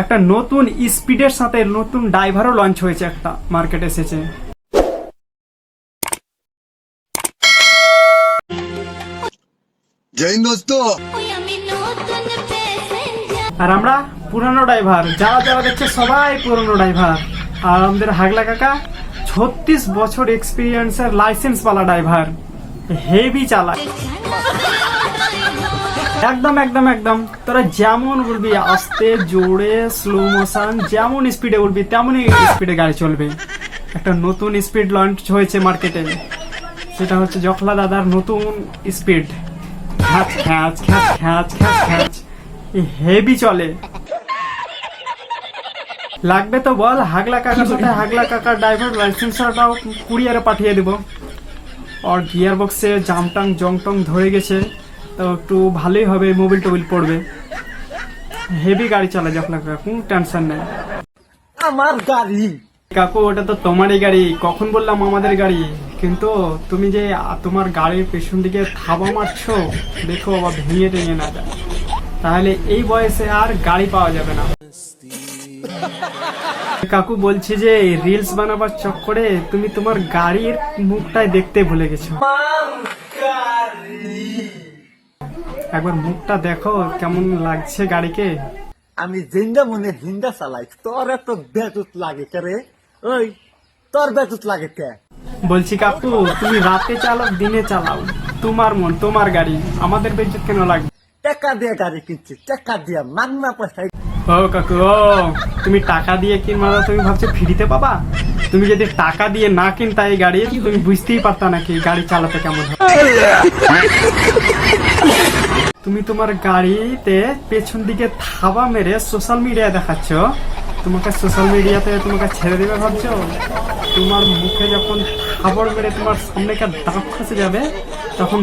একটা নতুন স্পিডের সাথে নতুন ড্রাইভারও লঞ্চ হয়েছে, একটা মার্কেটে এসেছে। জয় দোস্ত। আর আমরা পুরানো ড্রাইভার, যারা যারা দেখছে সবাই পুরানো ড্রাইভার। আর আমাদের হাগলা কাকা 36 বছর এক্সপিরিয়েন্সের লাইসেন্স वाला ড্রাইভার, হেভি চালায়। একদম একদম একদম তোরা যেমন উঠবি, আস্তে জোরে স্লো মোশন, যেমন স্পিডে উঠবি তেমনই স্পিডে গাড়ি চলবে। একটা নতুন স্পিড লঞ্চ হয়েছে মার্কেটে, সেটা হচ্ছে জখলা দাদার নতুন স্পিড। খ্যাচ খ্যাচ খ্যাচ খ্যাচ খ্যাচ খ্যাচ, হেভি চলে। লাগবে তো বল, হাগলা কাকার সাথে হাগলা কাকার ড্রাইভার লাইসেন্সটাও কুরিয়ারে পাঠিয়ে দেবো। আর গিয়ার বক্সে জামটাং জংটং ধরে গেছে, তো একটু ভালোই হবে, মোবিল টোবিল পড়বে। হেভি গাড়ি চালায় জখলা কাকা, কোনো টেনশন নেই। আমার গাড়ি কাকু ওটা তো তোমারই গাড়ি, কখন বললাম আমাদের গাড়ি? কিন্তু তুমি যে তোমার গাড়ির পেছন দিকে থাবা মারছো, দেখো বাবা ভেঙে টেঙে না যায়, তাহলে এই বয়সে আর গাড়ি পাওয়া যাবে না। কাকু বলছি যে রিলস বানাবার চক্করে তুমি তোমার গাড়ির মুখটাই দেখতে ভুলে গেছো। একবার মুখটা দেখো কেমন লাগছে গাড়িকে। আমি জিন্দা মনে জিন্দা চালাই, তোর এত বেতুত লাগে কে রে? ওই তোর বেতুত লাগে কে? বলছি কাকু তুমি রাতে চালাও দিনে চালাও, তোমার মন তোমার গাড়ি, আমাদের বেজত কেন লাগবে? টাকা দিয়ে গাড়ি কিনছি, টাকা দিয়ে মাগনা পয়সায়। ও কাকু ও, তুমি টাকা দিয়ে কিনবা, তুমি ভাবছো ফ্রিতে পাবা? তুমি যদি টাকা দিয়ে না কিনতা এই গাড়ি, তুমি বুঝতেই পারতা নাকি গাড়ি চালাতে কেমন হয়। তুমি তোমার গাড়িতে পেছন দিকে থাবা মেরে সোশ্যাল মিডিয়ায় দেখাচ্ছ, তোমাকে সোশ্যাল মিডিয়াতে তোমাকে ছেড়ে দেবে ভাবছো? তোমার মুখে যখন থাবড় মেরে তোমার সামনে দাঁত খসে যাবে, তখন